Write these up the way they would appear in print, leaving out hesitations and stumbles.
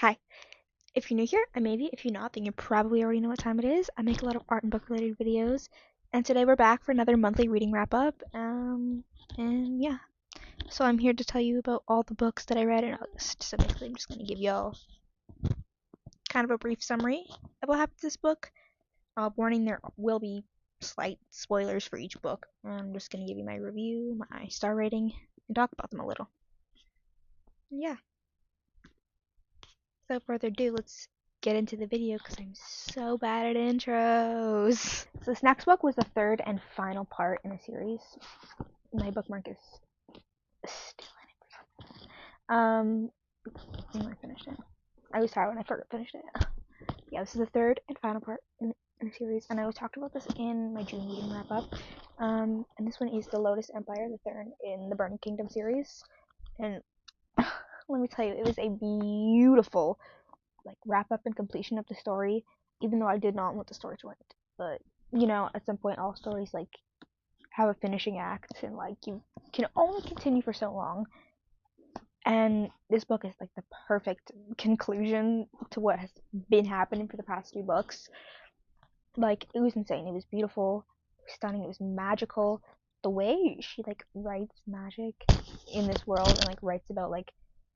Hi. If you're new here, I maybe. If you're not, then you probably already know what time it is. I make a lot of art and book related videos, and today we're back for another monthly reading wrap up. And yeah, so I'm here to tell you about all the books that I read in August. So basically, I'm just gonna give y'all kind of a brief summary of what happened to this book. Warning: there will be slight spoilers for each book. I'm just gonna give you my review, my star rating, and talk about them a little. Yeah. Without further ado, let's get into the video because I'm so bad at intros. So this next book was the third and final part in a series. My bookmark is still in it. I finished it. I was tired when I first finished it. Yeah, this is the third and final part in a series, and I was talked about this in my June reading wrap up. And this one is the Lotus Empire, the third in the Burning Kingdom series. And let me tell you, it was a beautiful wrap up and completion of the story, even though I did not want the story to end. But at some point all stories have a finishing act, and you can only continue for so long. And this book is the perfect conclusion to what has been happening for the past few books. It was insane. It was beautiful, it was stunning, it was magical. The way she writes magic in this world and writes about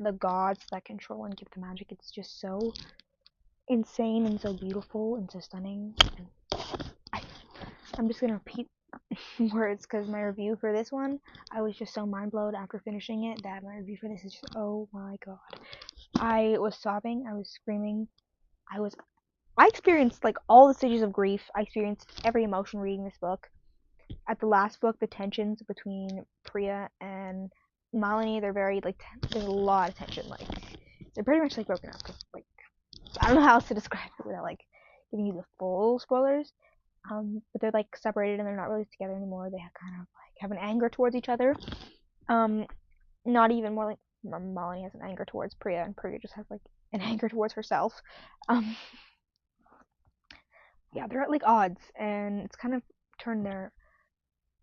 the gods that control and give the magic, it's just so insane and so beautiful and so stunning. And I'm just gonna repeat words because my review for this one, I was just so mind blown after finishing it that my review for this is just, oh my god. I was sobbing, I was screaming, I experienced all the stages of grief. I experienced every emotion reading this book. At the last book, the tensions between Priya and Malini, they're very there's a lot of tension. They're pretty much broken up. I don't know how else to describe it without giving you the full spoilers. But they're separated and they're not really together anymore. They have an anger towards each other. Not even more Molly has an anger towards Priya, and Priya just has an anger towards herself. Yeah, they're at odds, and it's kind of turned their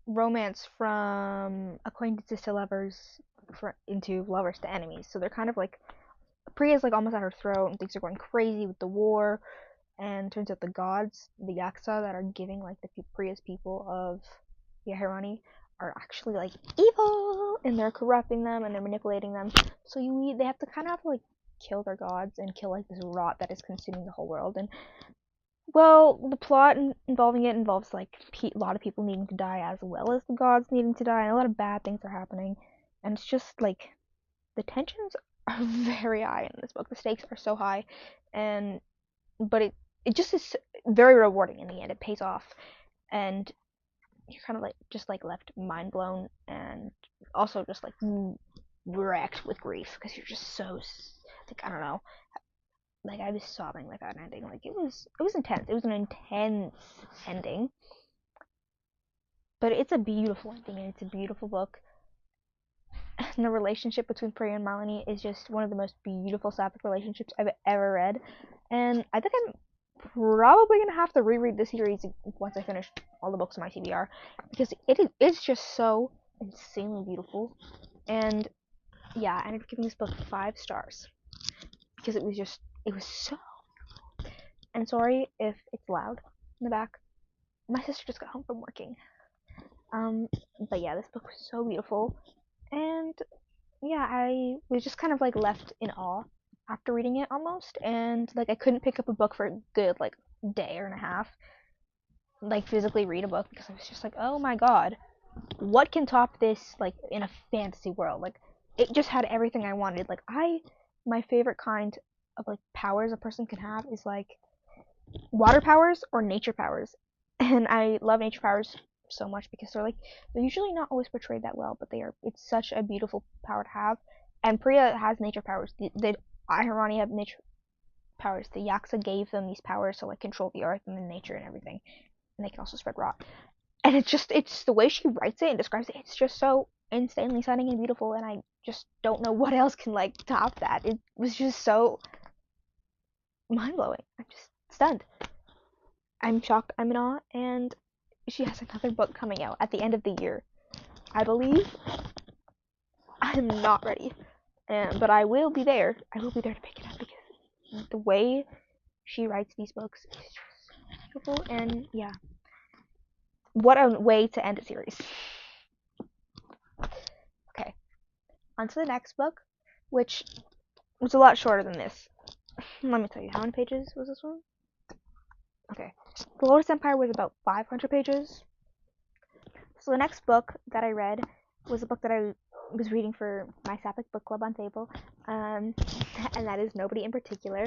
romance from acquaintances to lovers into lovers to enemies. So they're kind of Priya's almost at her throat, and things are going crazy with the war. And turns out the gods, the Yaksa that are giving the Priya's people of Yaharani, are actually evil, and they're corrupting them and they're manipulating them. So they have to kind of kill their gods and kill this rot that is consuming the whole world. And well, the plot involving it involves a lot of people needing to die as well as the gods needing to die, and a lot of bad things are happening. And it's just the tensions are very high in this book. The stakes are so high, but it just is very rewarding in the end. It pays off, and you're kind of just left mind blown, and also just wrecked with grief because you're just so I don't know. I was sobbing that ending. It was intense. It was an intense ending, but it's a beautiful ending and it's a beautiful book. And the relationship between Priya and Malini is just one of the most beautiful sapphic relationships I've ever read. And I think I'm probably gonna have to reread the series once I finish all the books in my TBR, because it's just so insanely beautiful. And yeah, I ended up giving this book 5 stars because it was so. And sorry if it's loud in the back. My sister just got home from working. But yeah, this book was so beautiful, and yeah, I was just kind of left in awe after reading it almost, and I couldn't pick up a book for a good day or and a half, physically read a book, because I was just oh my god, what can top this in a fantasy world? It just had everything I wanted. My favorite kind of powers a person can have is water powers or nature powers. And I love nature powers so much because they're usually not always portrayed that well, but it's such a beautiful power to have. And Priya has nature powers. The Aharani have nature powers. The Yaksa gave them these powers to control the earth and the nature and everything. And they can also spread rot. And it's the way she writes it and describes it, it's just so insanely stunning and beautiful, and I just don't know what else can top that. It was just so mind-blowing. I'm just stunned. I'm shocked, I'm in awe, and she has another book coming out at the end of the year, I believe. I'm not ready, but I will be there. I will be there to pick it up because the way she writes these books is just beautiful, and yeah, what a way to end a series. Okay, on to the next book, which was a lot shorter than this. Let me tell you, how many pages was this one? Okay, The Lotus Empire was about 500 pages. So the next book that I read was a book that I was reading for my Sapphic book club on Fable, and that is Nobody in Particular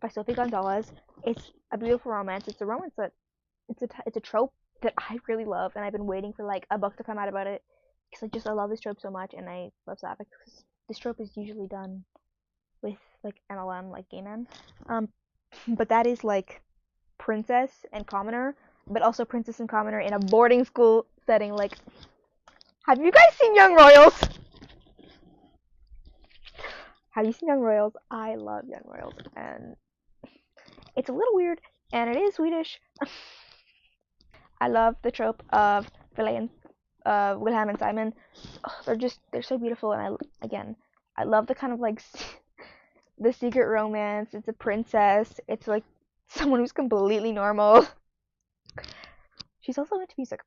by Sophie Gonzalez. It's a beautiful romance. It's a romance that it's a trope that I really love, and I've been waiting for like a book to come out about it because I love this trope so much, and I love Sapphic because this trope is usually done with like MLM, like gay men, but that is like princess and commoner, but also princess and commoner in a boarding school setting. Like, have you guys seen Young Royals? Have you seen Young Royals? I love Young Royals, and it's a little weird, and it is Swedish. I love the trope of Wilhelm and Simon. Oh, they're so beautiful, and I love the kind of like the secret romance. It's a princess. It's like someone who's completely normal. She's also into music.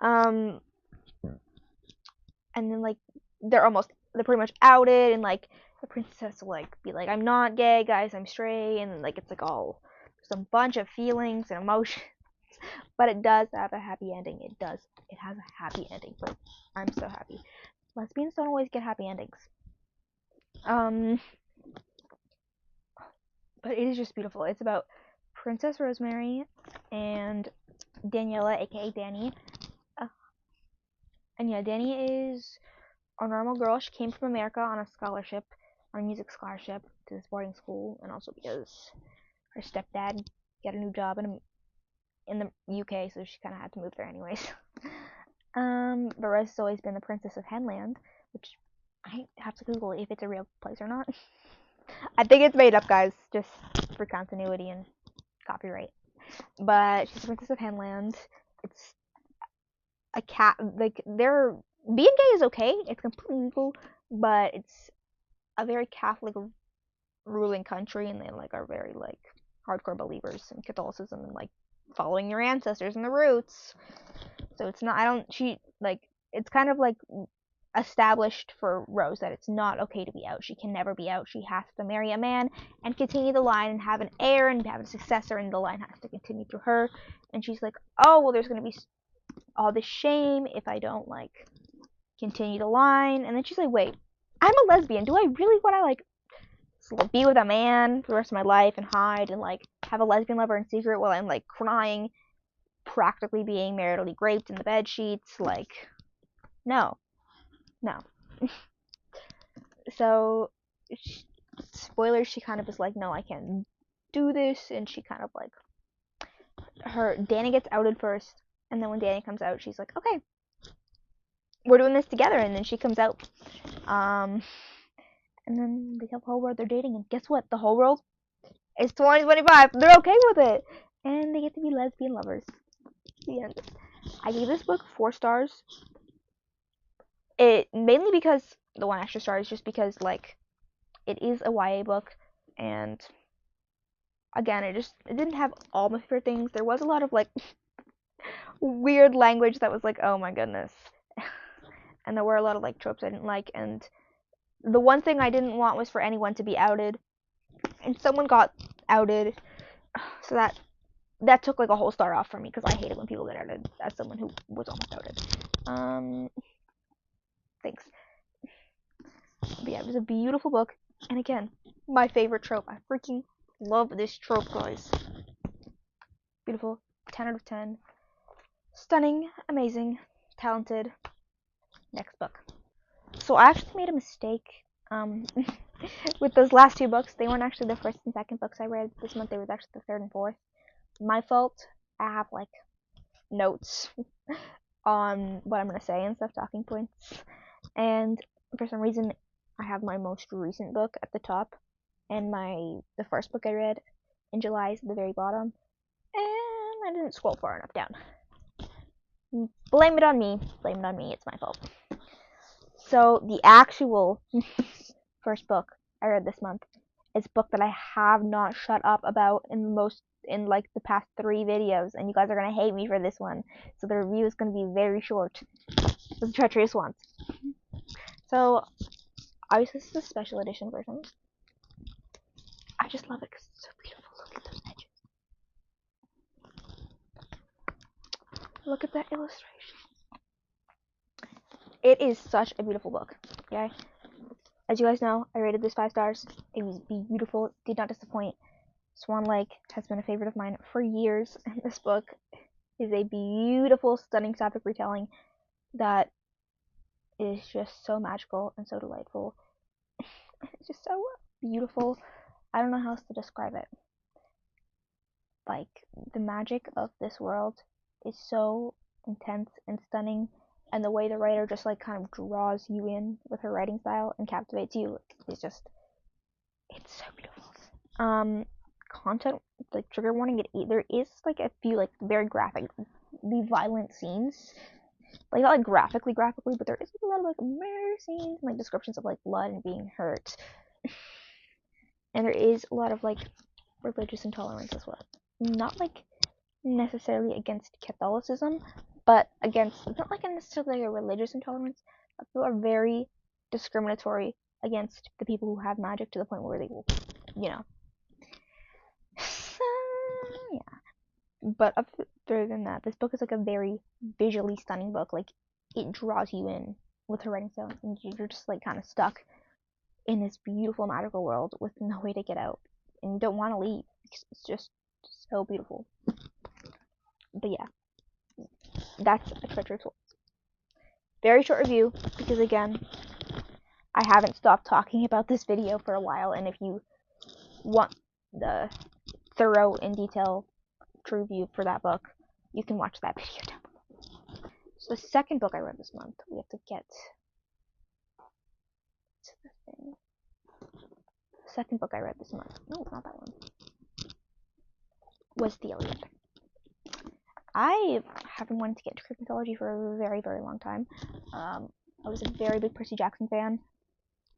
Um, and then like they're pretty much outed, and like the princess will like be like, I'm not gay, guys, I'm straight, and like it's like all some bunch of feelings and emotions. But it does have a happy ending. It has a happy ending. But I'm so happy. Lesbians don't always get happy endings. But it is just beautiful. It's about Princess Rosemary and Daniela, aka Danny. And yeah, Danny is a normal girl. She came from America on a music scholarship to this boarding school, and also because her stepdad got a new job in the UK, so she kind of had to move there anyways. But Rose has always been the Princess of Henland, which I have to Google if it's a real place or not. I think it's made up, guys, just for continuity and copyright. But she's the Princess of Henland. It's a cat. Like, they're being gay is okay. It's completely legal, but it's a very Catholic ruling country, and they like are very like hardcore believers in Catholicism and like following your ancestors and the roots. So it's not. I don't. She like. It's kind of like established for Rose that it's not okay to be out. She can never be out. She has to marry a man and continue the line and have an heir and have a successor, and the line has to continue through her. And she's like, oh well, there's gonna be all this shame if I don't like continue the line. And then she's like, wait, I'm a lesbian. Do I really want to like be with a man for the rest of my life and hide and like have a lesbian lover in secret while I'm like crying, practically being maritally raped in the bed sheets? Like, no. So, spoilers, she kind of is like, no, I can't do this, and she kind of like, Danny gets outed first, and then when Danny comes out, she's like, okay, we're doing this together, and then she comes out, and then they tell the whole world they're dating, and guess what, the whole world is 2025, they're okay with it, and they get to be lesbian lovers. The end. I gave this book 4 stars. It mainly because the 1 extra star is just because like it is a YA book, and again, it didn't have all my favorite things. There was a lot of like weird language that was like, oh my goodness, and there were a lot of like tropes I didn't like. And the one thing I didn't want was for anyone to be outed, and someone got outed, so that took like a whole star off for me because I hate it when people get outed. As someone who was almost outed, thanks. But yeah, it was a beautiful book, and again, my favorite trope. I freaking love this trope, guys. Beautiful, 10 out of 10. Stunning, amazing, talented. Next book. So I actually made a mistake with those last 2 books. They weren't actually the first and second books I read this month. They were actually the third and fourth. My fault. I have like notes on what I'm gonna say and stuff, talking points. And for some reason, I have my most recent book at the top, and the first book I read in July is at the very bottom, and I didn't scroll far enough down. Blame it on me. Blame it on me. It's my fault. So the actual first book I read this month. It's a book that I have not shut up about in like the past 3 videos, and you guys are gonna hate me for this one. So the review is gonna be very short. It's The Treacherous Ones. So obviously this is a special edition version. I just love it because it's so beautiful. Look at those edges. Look at that illustration. It is such a beautiful book. Okay. As you guys know, I rated this 5 stars. It was beautiful. It did not disappoint. Swan Lake has been a favorite of mine for years, and this book is a beautiful, stunning sapphic retelling that is just so magical and so delightful. It's just so beautiful. I don't know how else to describe it. Like, the magic of this world is so intense and stunning, and the way the writer just like kind of draws you in with her writing style and captivates you is just, it's so beautiful. Content, like, trigger warning, there is like a few like very graphic, violent scenes, like not like graphically, but there is a lot of like murder scenes and like descriptions of like blood and being hurt, and there is a lot of like religious intolerance as well. Not like necessarily against Catholicism, but against, not like necessarily a religious intolerance, but people are very discriminatory against the people who have magic to the point where they will, you know. So, yeah. But other than that, this book is like a very visually stunning book. Like, it draws you in with her writing style, and you're just like kind of stuck in this beautiful magical world with no way to get out, and you don't want to leave because it's just so beautiful. But yeah, that's a Treacherous Ones. Very short review, because again, I haven't stopped talking about this video for a while, and if you want the thorough, in detail, true review for that book, you can watch that video down below. So the second book I read this month, we have to get to the thing. The second book I read this month, no, not that one, was The Iliad. I have been wanting to get into Greek mythology for a very, very long time. I was a very big Percy Jackson fan.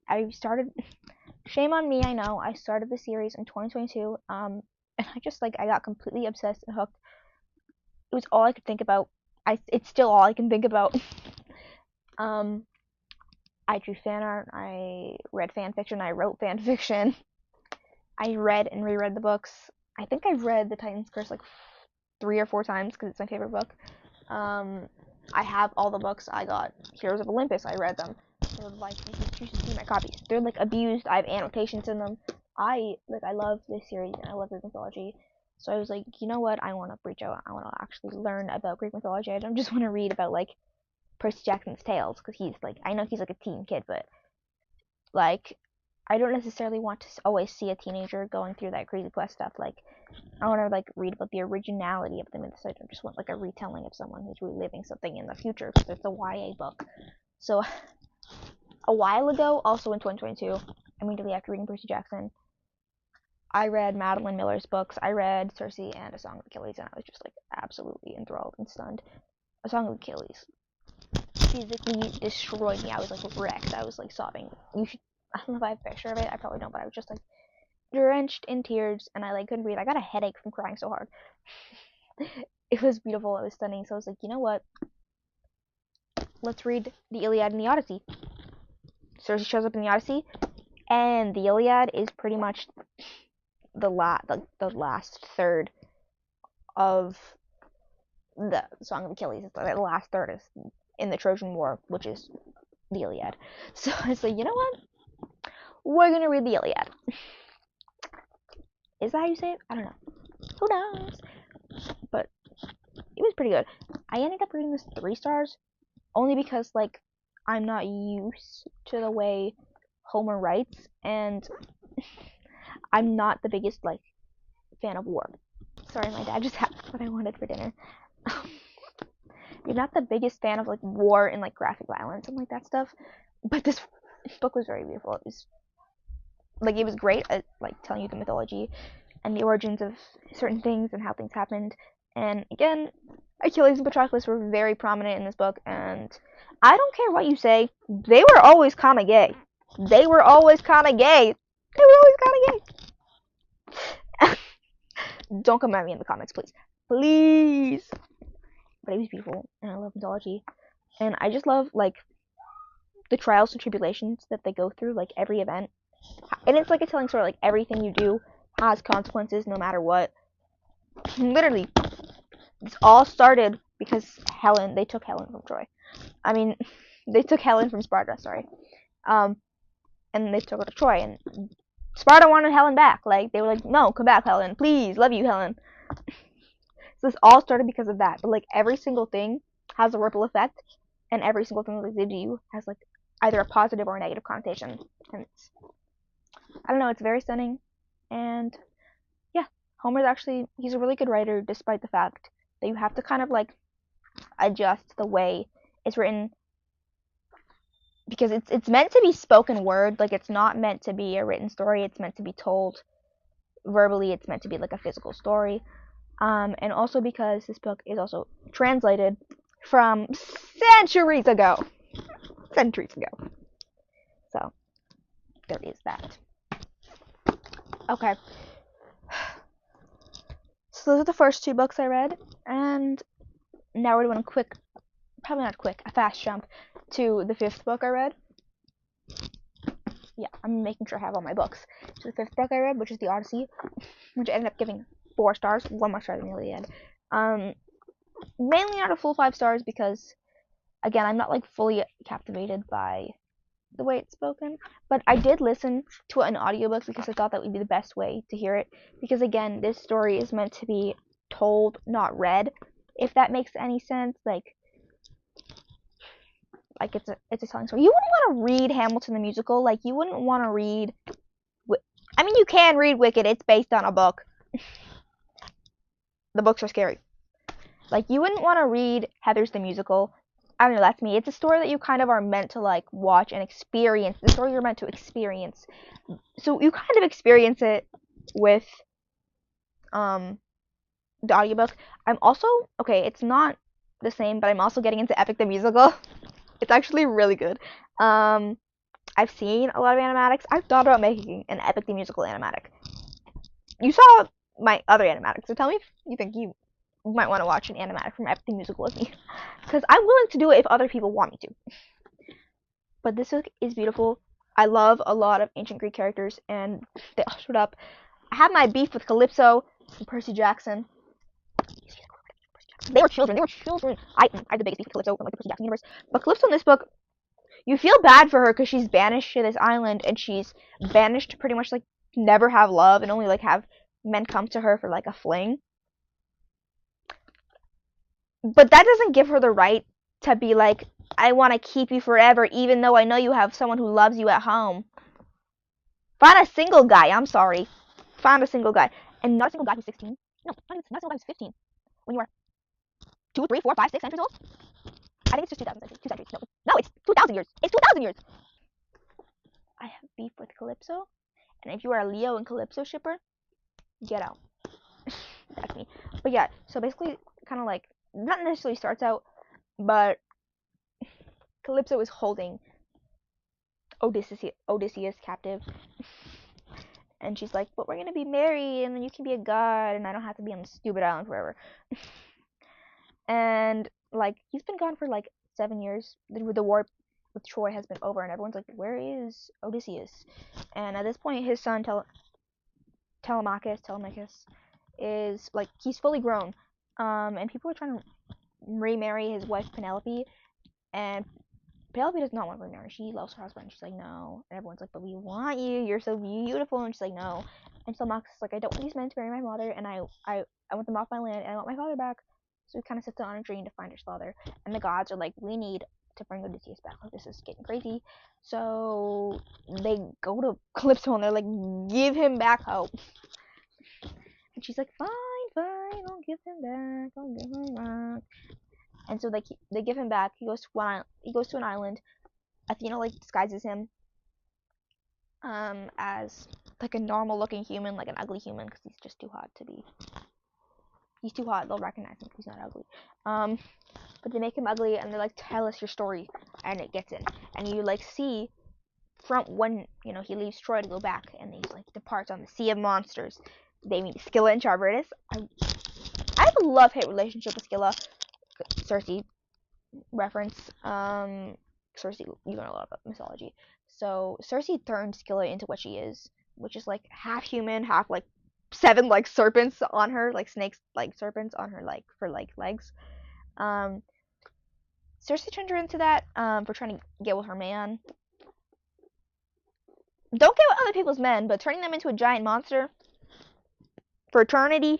I started, shame on me, I know, I started the series in 2022, and I got completely obsessed and hooked. It was all I could think about. It's still all I can think about. I drew fan art, I read fan fiction, I wrote fan fiction. I read and reread the books. I think I've read The Titan's Curse like 3 or 4 times because it's my favorite book. I have all the books. I got Heroes of Olympus. I read them. They're like, you should see my copies. They're like abused. I have annotations in them. I love this series and I love Greek mythology. So I was like, you know what? I want to breach out. I want to actually learn about Greek mythology. I don't just want to read about like Percy Jackson's tales, because he's like, I know he's like a teen kid, but like, I don't necessarily want to always see a teenager going through that crazy quest stuff. Like, I want to like read about the originality of the myths. I don't just want like a retelling of someone who's reliving something in the future, because it's a YA book. So a while ago, also in 2022, immediately after reading Percy Jackson, I read Madeline Miller's books. I read Circe and A Song of Achilles, and I was just like absolutely enthralled and stunned. A Song of Achilles physically destroyed me. I was like wrecked. I was like sobbing. I don't know if I have a picture of it. I probably don't, but I was just like drenched in tears, and I like couldn't breathe. I got a headache from crying so hard. It was beautiful. It was stunning. So I was like, you know what? Let's read the Iliad and the Odyssey. Circe shows up in the Odyssey, and the Iliad is pretty much the last third of the Song of Achilles. It's the last third is in the Trojan War, which is the Iliad. So I was like, you know what? We're gonna read the Iliad. Is that how you say it? I don't know. Who knows? But it was pretty good. I ended up reading this 3 stars only because like I'm not used to the way Homer writes, and I'm not the biggest like fan of war. Sorry, my dad just asked what I wanted for dinner. You're not the biggest fan of like war and like graphic violence and like that stuff, but this book was very beautiful. It was great at like telling you the mythology and the origins of certain things and how things happened. And again, Achilles and Patroclus were very prominent in this book, and I don't care what you say, they were always kind of gay. They were always kind of gay. They were always kind of gay. Don't come at me in the comments, please. Please. But it was beautiful, and I love mythology. And I just love, like, the trials and tribulations that they go through, like, every event. And it's like a telling story, like, everything you do has consequences no matter what. Literally, this all started because they took Helen from Troy. I mean, they took Helen from Sparta, sorry. And they took her to Troy, and Sparta wanted Helen back. Like, they were like, no, come back, Helen, please, love you, Helen. So this all started because of that. But, like, every single thing has a ripple effect, and every single thing that they do has, like, either a positive or a negative connotation. And it's, I don't know, it's very stunning. And yeah, Homer's actually, he's a really good writer, despite the fact that you have to kind of, like, adjust the way it's written, because it's meant to be spoken word. Like, it's not meant to be a written story. It's meant to be told verbally. It's meant to be like a physical story. And also because this book is also translated from centuries ago. So there is that. Okay. So those are the first two books I read, and now we're doing a fast jump to the fifth book I read. Yeah, I'm making sure I have all my books. So the fifth book I read, which is the Odyssey, which I ended up giving 4 stars, 1 more star than the end. Mainly not a full 5 stars because, again, I'm not like fully captivated by the way it's spoken. But I did listen to an audiobook because I thought that would be the best way to hear it. Because again, this story is meant to be told, not read. If that makes any sense, like it's a telling story. You wouldn't want to read Hamilton the musical. Like, you wouldn't want to read. I mean, you can read Wicked. It's based on a book. The books are scary. Like, you wouldn't want to read Heathers the musical. I don't know, that's me. It's a story that you kind of are meant to, like, watch and experience. The story you're meant to experience. So you kind of experience it with the audiobook. I'm also, okay, it's not the same, but I'm also getting into Epic the musical. It's actually really good. I've seen a lot of animatics. I've thought about making an Epic the musical animatic. You saw my other animatic, so tell me if you think you might want to watch an animatic from Epic the musical with me, because I'm willing to do it if other people want me to. But this book is beautiful. I love a lot of ancient Greek characters, and they all showed up. I have my beef with Calypso and Percy Jackson. They were children. I have the biggest beef with Calypso in, like, the Percy Jackson universe. But Calypso in this book, you feel bad for her because she's banished to this island, and she's banished to pretty much, like, never have love and only, like, have men come to her for, like, a fling. But that doesn't give her the right to be like, I want to keep you forever, even though I know you have someone who loves you at home. Find a single guy. I'm sorry. Find a single guy. And not a single guy who's 16. No, not a single guy who's 15. When you are 2, 3, 4, 5, 6 centuries old? I think it's just 2,000 centuries. 2 centuries. No, it's 2,000 years. It's 2,000 years. I have beef with Calypso. And if you are a Leo and Calypso shipper, get out. That's me. But yeah, so basically, kind of like, not necessarily starts out, but Calypso is holding Odysseus captive. And she's like, but we're going to be married, and then you can be a god, and I don't have to be on this stupid island forever. And, like, he's been gone for, like, 7 years. The war with Troy has been over, and everyone's like, where is Odysseus? And at this point, his son, Telemachus, is, like, he's fully grown. And people are trying to remarry his wife, Penelope, and Penelope does not want to remarry. She loves her husband. She's like, no. And everyone's like, but we want you. You're so beautiful. And she's like, no. And so Telemachus is like, I don't want these men to marry my mother, and I want them off my land, and I want my father back. So he kind of sits on a dream to find his father. And the gods are like, we need to bring Odysseus back. Like, this is getting crazy. So they go to Calypso, and they're like, give him back hope. And she's like, fine, I'll give him back. And so they give him back. He goes to an island. Athena, like, disguises him as, like, a normal looking human, like an ugly human, because he's just too hot to be. He's too hot. They'll recognize him because he's not ugly. But they make him ugly, and they're like, tell us your story, and it gets in. And you, like, see from when, you know, he leaves Troy to go back, and he like departs on the Sea of Monsters. They meet Scylla and Charybdis. I have a love-hate relationship with Scylla. Cersei reference. Cersei, you learn a lot about mythology. So Cersei turned Scylla into what she is, which is like half human, half like 7 like serpents on her, like snakes, like serpents on her, like for like legs. Cersei turned her into that for trying to get with her man. Don't get with other people's men, but turning them into a giant monster for eternity,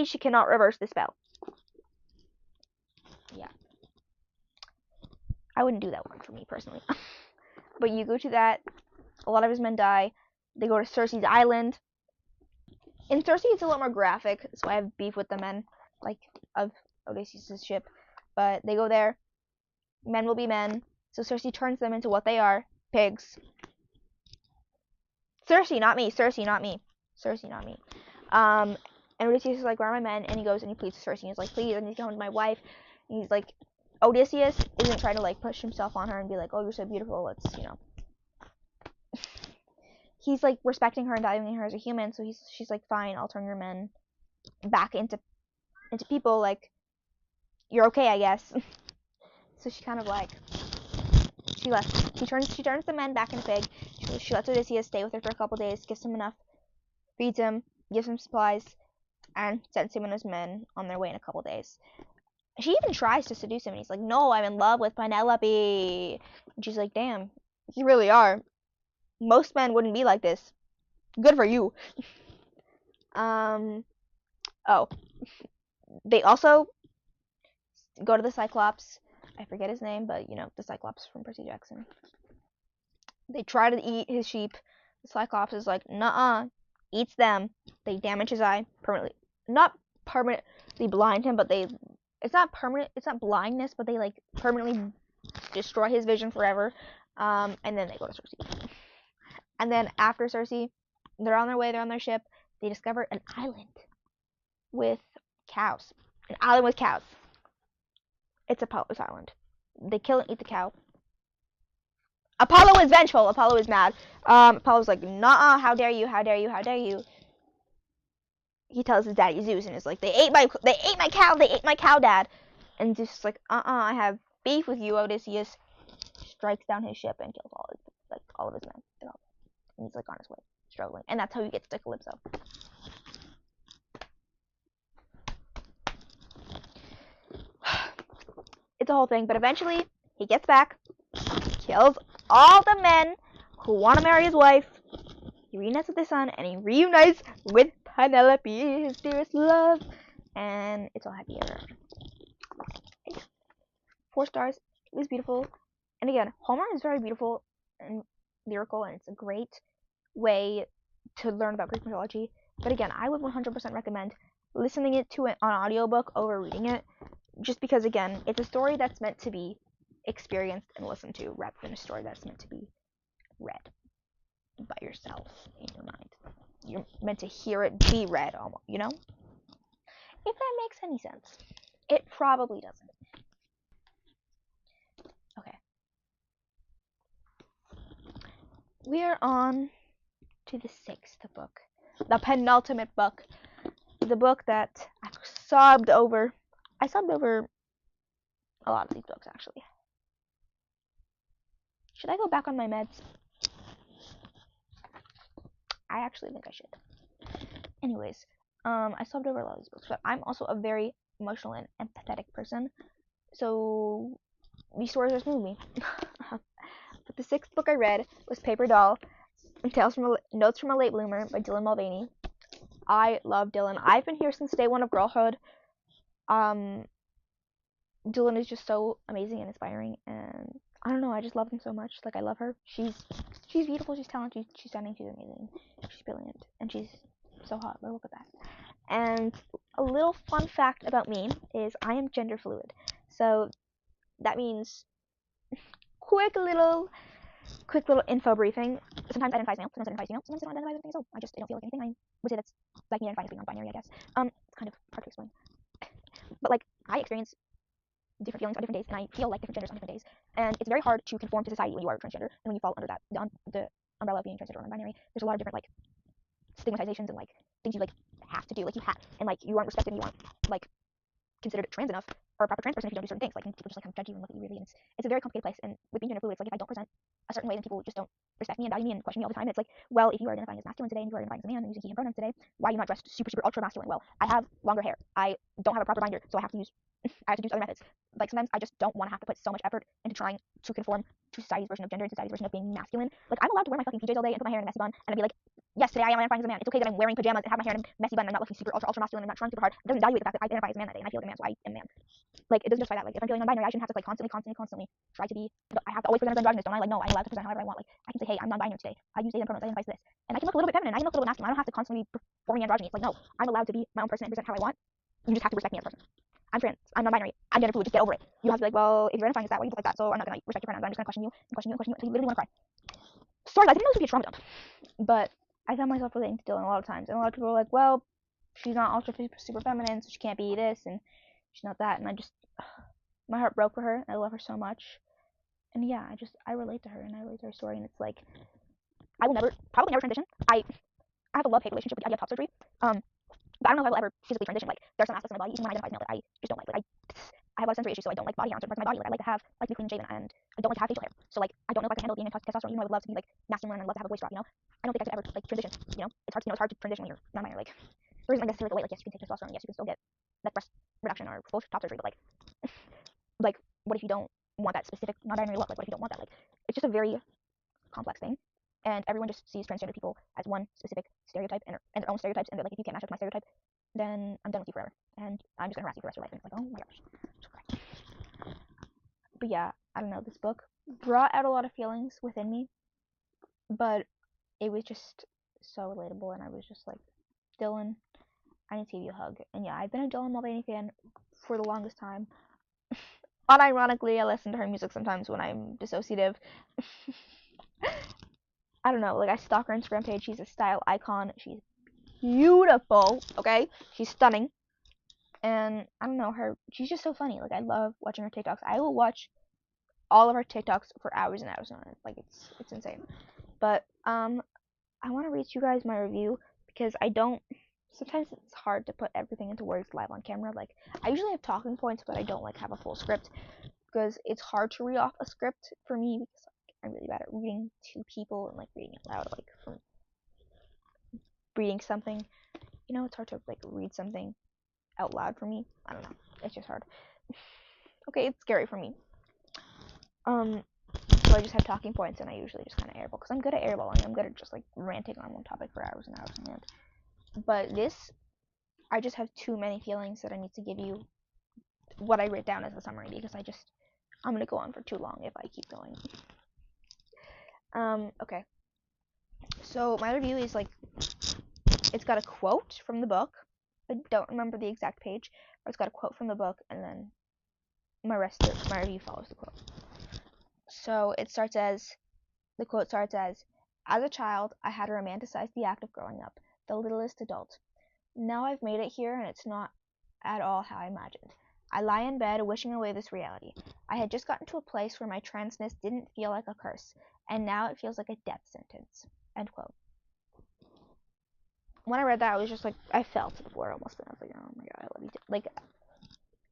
she cannot reverse the spell. Yeah. I wouldn't do that one for me personally. But you go to that, a lot of his men die. They go to Cersei's island. In Cersei, it's a lot more graphic, so I have beef with the men, like, of Odysseus' ship. But they go there. Men will be men. So Cersei turns them into what they are. Pigs. Cersei, not me. Cersei, not me. Cersei, not me. And Odysseus is like, where are my men? And he goes and he pleads to Cersei. He's like, please, I need to go home to my wife. And he's like, Odysseus isn't trying to like push himself on her and be like, oh, you're so beautiful. Let's, you know. He's like respecting her and valuing her as a human. So she's like, fine, I'll turn your men back into people. Like, you're okay, I guess. So she kind of like, she left. She turns the men back into pig. She lets Odysseus stay with her for a couple days, gives him enough, feeds him, gives him supplies, and sends him and his men on their way in a couple days. She even tries to seduce him, and he's like, no, I'm in love with Penelope. And she's like, damn, you really are. Most men wouldn't be like this. Good for you. Oh. They also go to the Cyclops. I forget his name, but, you know, the Cyclops from Percy Jackson. They try to eat his sheep. The Cyclops is like, nuh-uh, eats them. They damage his eye permanently. Not permanently blind him, but it's not blindness, but they like permanently destroy his vision forever. And then they go to Cersei. And then after Cersei, they're on their way, they're on their ship. They discover an island with cows. An island with cows. It's Apollo's island. They kill and eat the cow. Apollo is vengeful. Apollo is mad. Apollo's like, nah, how dare you, how dare you, how dare you. He tells his daddy Zeus and is like, they ate my cow, dad. And Zeus is like, I have beef with you, Odysseus. Strikes down his ship and kills all of his men. And he's like on his way, struggling. And that's how he gets to Calypso. It's a whole thing, but eventually he gets back, kills all the men who want to marry his wife. He reunites with his son, and he reunites with Penelope, his dearest love, and it's all happy ever after. 4 stars. It was beautiful, and again, Homer is very beautiful and lyrical, and it's a great way to learn about Greek mythology. But again, I would 100% recommend listening it to it on audiobook over reading it, just because again, it's a story that's meant to be experienced and listened to, rather than a story that's meant to be read by yourself in your mind. You're meant to hear it be read, almost, you know? If that makes any sense. It probably doesn't. Okay. We are on to the 6th book. The penultimate book. The book that I sobbed over. I sobbed over a lot of these books, actually. Should I go back on my meds? I actually think I should. Anyways, I sobbed over a lot of these books, but I'm also a very emotional and empathetic person, so these stories just move me. But the 6th book I read was Paper Doll, Notes from a Late Bloomer by Dylan Mulvaney. I love Dylan. I've been here since day 1 of girlhood. Dylan is just so amazing and inspiring, and I don't know, I just love him so much. Like, I love her. She's beautiful, she's talented, she's stunning, she's amazing, she's brilliant, and she's so hot. Look at that. And a little fun fact about me is I am gender fluid. So that means quick little info briefing. Sometimes I identify as male, sometimes I identify as female, sometimes I don't identify as anything, so I don't feel like anything. I would say that's like me identifying as being non-binary, I guess. It's kind of hard to explain. But like, I experience different feelings on different days, and I feel like different genders on different days. And it's very hard to conform to society when you are transgender and when you fall under that the umbrella of being transgender or non-binary. There's a lot of different like stigmatizations and like things you like have to do, like you have, and like you aren't respected, and you aren't like considered trans enough or a proper trans person if you don't do certain things. Like people just like kind of judge you and look at you weirdly, and it's a very complicated place. And with being gender fluid, it's like if I don't present a certain way, then people just don't respect me and value me and question me all the time. And it's like, well, if you are identifying as masculine today and you are identifying as a man and using he him pronouns today, why are you not dressed super ultra masculine? Well, I have longer hair. I don't have a proper binder, so I have to use other methods. Like sometimes I just don't want to have to put so much effort into trying to conform to society's version of gender and society's version of being masculine. Like I'm allowed to wear my fucking PJs all day and put my hair in a messy bun and I'd be like, yes, today I am identifying as a man. It's okay that I'm wearing pajamas and have my hair in a messy bun and I'm not looking super ultra masculine and I'm not trying super hard. It doesn't evaluate the fact that I identify as a man that day and I feel like a man, so I am a man. Like it doesn't justify that. Like if I'm feeling non-binary, I shouldn't have to like constantly try to be. I have to always present as androgynous, don't I? Like no, I'm allowed to present however I want. Like I can say, hey, I'm non-binary today. I use they them pronouns. I identify as this, and I can look a little bit feminine. I can look a little bit masculine. I don't have to constantly be performing androgyny. It's like no, I'm allowed to be my own person and present how I want. You just have to respect me as a person. I'm trans. I'm non-binary. I'm gender fluid. Just get over it. You have to be like, well, if you're identifying as that way, you look like that, so I'm not gonna respect your pronouns. I'm just gonna question you and question you and question you until you literally want to cry. Sorry, guys, I didn't know this would be a trauma dump, but I found myself relating to Dylan a lot of times, and a lot of people are like, well, she's not ultra super feminine, so she can't be this, and she's not that, and I just my heart broke for her. I love her so much, and yeah, I relate to her and I relate to her story, and it's like I will probably never transition. I have a love-hate relationship with the idea of top surgery. But I don't know if I will ever physically transition. Like there are some aspects of my body, even when I identify as male, that I just don't like. Like I have a lot of sensory issues, so I don't like body hair on certain parts of my body. Like I like to have like to be clean and shaven, and I don't like to have facial hair. So like I don't know if I can handle being in testosterone, even though I would love to be like masculine and love to have a voice drop. You know, I don't think I could ever like transition. You know, it's hard. You know, it's hard to transition when you're non-binary. Like there isn't like necessarily like a way. Like yes, you can take testosterone. Yes, you can still get that breast reduction or full top surgery. But like what if you don't want that specific non-binary look? Like what if you don't want that? Like it's just a very complex thing. And everyone just sees transgender people as one specific stereotype and their own stereotypes, and they're like, if you can't match up to my stereotype, then I'm done with you forever, and I'm just gonna harass you for the rest of your life. And it's like, oh my gosh. But yeah, I don't know. This book brought out a lot of feelings within me, but it was just so relatable, and I was just like, Dylan, I need to give you a hug. And yeah, I've been a Dylan Mulvaney fan for the longest time. Unironically, I listen to her music sometimes when I'm dissociative. I don't know, like I stalk her Instagram page. She's a style icon. She's beautiful, okay? She's stunning. And I don't know, she's just so funny. Like I love watching her TikToks. I will watch all of her TikToks for hours and hours on it. Like it's insane. But I want to read you guys my review because I don't sometimes it's hard to put everything into words live on camera. Like I usually have talking points, but I don't like have a full script because it's hard to read off a script for me because I'm really bad at reading to people and like reading it loud, like from reading something. You know, it's hard to like read something out loud for me. I don't know. It's just hard. Okay, it's scary for me. So I just have talking points, and I usually just kind of airball because I'm good at airballing. I'm good at just like ranting on one topic for hours and hours and hours. But this, I just have too many feelings that I need to give you what I wrote down as a summary because I'm gonna go on for too long if I keep going. Okay. So my review is like, it's got a quote from the book. I don't remember the exact page, but it's got a quote from the book, and then my review follows the quote. So the quote starts as a child, I had romanticized the act of growing up, the littlest adult. Now I've made it here, and it's not at all how I imagined. I lie in bed wishing away this reality. I had just gotten to a place where my transness didn't feel like a curse, and now it feels like a death sentence. End quote. When I read that, I was just like, I fell to the floor almost, and I was like, oh my god, I love you too. Like,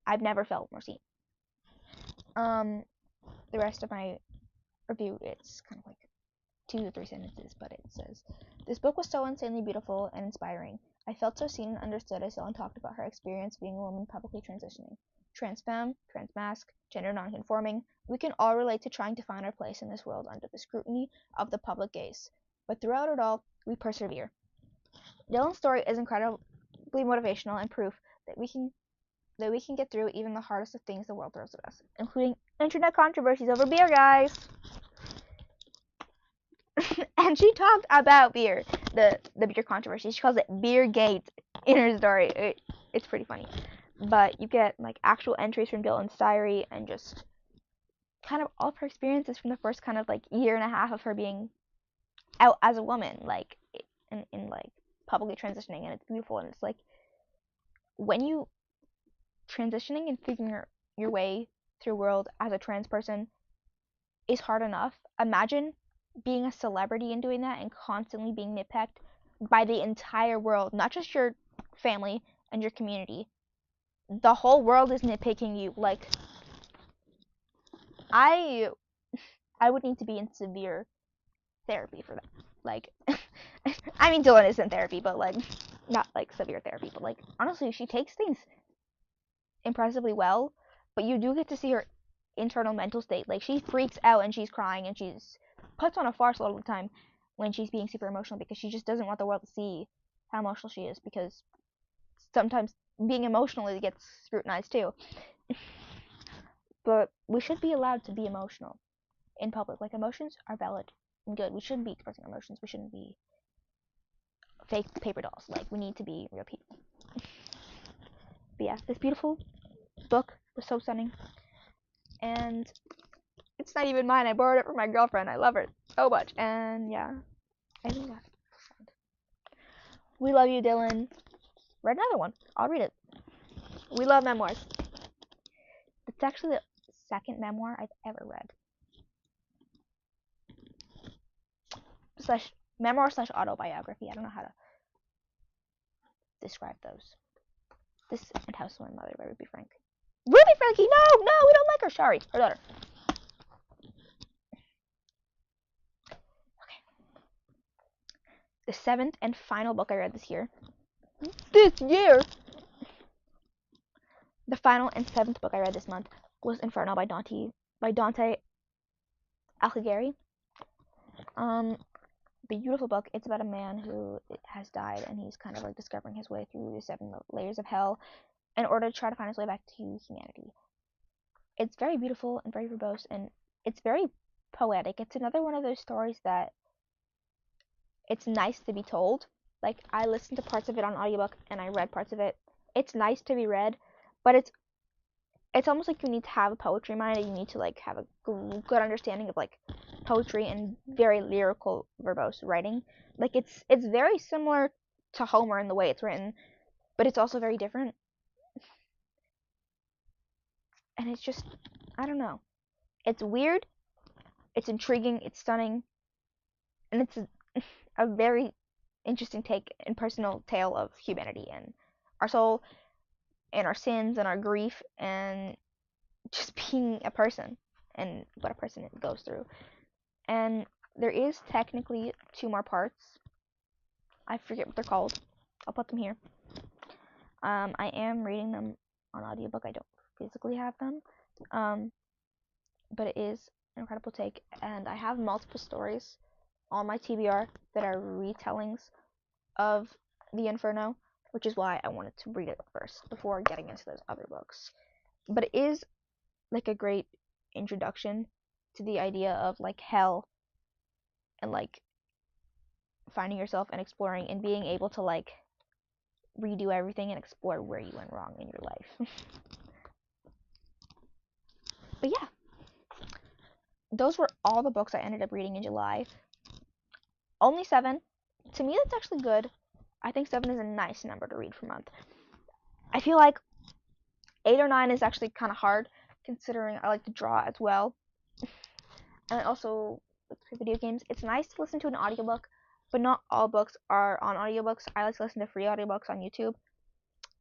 I've never felt more seen. The rest of my review, it's kind of like 2 to 3 sentences, but it says, this book was so insanely beautiful and inspiring. I felt so seen and understood as Ellen talked about her experience being a woman publicly transitioning. Trans femme, trans masc, gender nonconforming, we can all relate to trying to find our place in this world under the scrutiny of the public gaze. But throughout it all, we persevere. Dylan's story is incredibly motivational and proof that we can get through even the hardest of things the world throws at us, including internet controversies over beer, guys. And she talked about beer, the beer controversy. She calls it Beergate in her story. It's pretty funny. But you get like actual entries from Dylan's diary and just kind of all of her experiences from the first kind of like year and a half of her being out as a woman, like in like publicly transitioning, and it's beautiful. And it's like when you transitioning and figuring your way through world as a trans person is hard enough. Imagine being a celebrity and doing that and constantly being nitpicked by the entire world, not just your family and your community. The whole world is nitpicking you. Like, I would need to be in severe therapy for that. Like, I mean, Dylan is in therapy, but like, not like severe therapy, but like, honestly, she takes things impressively well, but you do get to see her internal mental state. Like, she freaks out and she's crying and she's puts on a farce a lot of the time when she's being super emotional because she just doesn't want the world to see how emotional she is, because sometimes being emotional gets scrutinized too. But we should be allowed to be emotional in public. Like, emotions are valid and good. We shouldn't be expressing emotions. We shouldn't be fake paper dolls. Like, we need to be real people. But yeah, this beautiful book was so stunning. And it's not even mine. I borrowed it from my girlfriend. I love her so much. And yeah, I think that's We love you, Dylan. Read another one. I'll read it. We love memoirs. It's actually the second memoir I've ever read. Slash memoir slash autobiography. I don't know how to describe those. This and House of My Mother by Ruby Frank. Ruby Frankie, no, we don't like her. Sorry, her daughter. Okay. The seventh and final book I read this year. The final and seventh book I read this month was Inferno by Dante Alighieri. Beautiful book. It's about a man who has died and he's kind of like discovering his way through the 7 layers of hell in order to try to find his way back to humanity. It's very beautiful and very verbose, and it's very poetic. It's another one of those stories that it's nice to be told. Like, I listened to parts of it on audiobook and I read parts of it. It's nice to be read, but it's almost like you need to have a poetry mind, and you need to like have a good understanding of like poetry and very lyrical verbose writing. Like, it's very similar to Homer in the way it's written, but it's also very different. And it's just, I don't know. It's weird, it's intriguing, it's stunning, and it's a very interesting take and personal tale of humanity and our soul and our sins and our grief and just being a person and what a person goes through. And there is technically 2 more parts. I forget what they're called. I'll put them here. I am reading them on audiobook. I don't physically have them. But it is an incredible take, and I have multiple stories on my TBR that are retellings of the Inferno, which is why I wanted to read it first before getting into those other books. But it is like a great introduction to the idea of like hell and like finding yourself and exploring and being able to like redo everything and explore where you went wrong in your life. But yeah, those were all the books I ended up reading in July. Only 7. To me, that's actually good. I think 7 is a nice number to read per month. I feel like 8 or 9 is actually kind of hard, considering I like to draw as well. And also, with video games, it's nice to listen to an audiobook, but not all books are on audiobooks. I like to listen to free audiobooks on YouTube.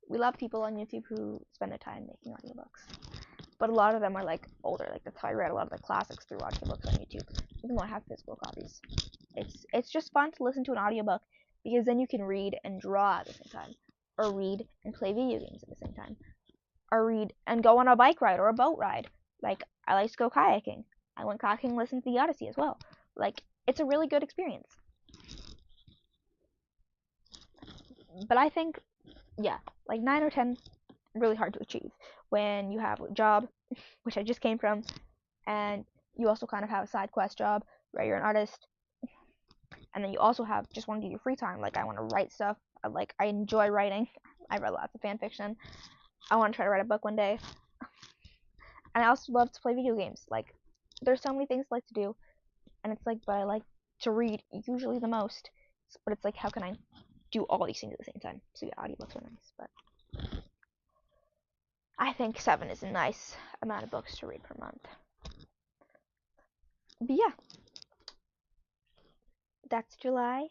We love people on YouTube who spend their time making audiobooks. But a lot of them are like older. Like, that's how I read a lot of the classics through audiobooks on YouTube, even though I have physical copies. It's just fun to listen to an audiobook because then you can read and draw at the same time, or read and play video games at the same time, or read and go on a bike ride or a boat ride. Like, I like to go kayaking. I went kayaking, listened to the Odyssey as well. Like, it's a really good experience. But I think, yeah, like 9 or 10, really hard to achieve when you have a job, which I just came from, and you also kind of have a side quest job where you're an artist, and then you also have just want to do your free time. Like, I want to write stuff. I enjoy writing. I read lots of fan fiction. I want to try to write a book one day. And I also love to play video games. Like, there's so many things I like to do, and it's like, but I like to read usually the most. But it's like, how can I do all these things at the same time? So yeah, audiobooks are nice, but I think 7 is a nice amount of books to read per month. But yeah, that's July.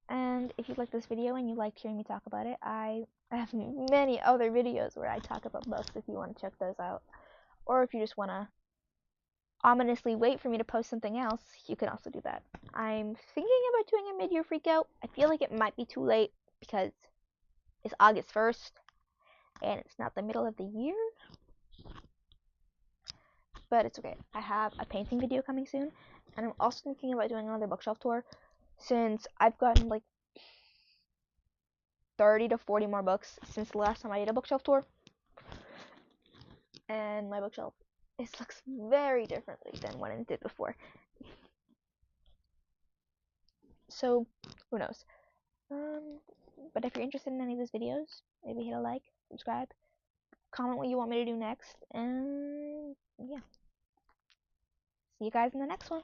And if you like this video and you like hearing me talk about it, I have many other videos where I talk about books if you want to check those out. Or if you just want to ominously wait for me to post something else, you can also do that. I'm thinking about doing a mid-year freakout. I feel like it might be too late because it's August 1st and it's not the middle of the year. But it's okay. I have a painting video coming soon, and I'm also thinking about doing another bookshelf tour since I've gotten like 30 to 40 more books since the last time I did a bookshelf tour. And my bookshelf looks very differently than what it did before. So, who knows? But if you're interested in any of these videos, maybe hit a like, subscribe, comment what you want me to do next, and yeah. See you guys in the next one.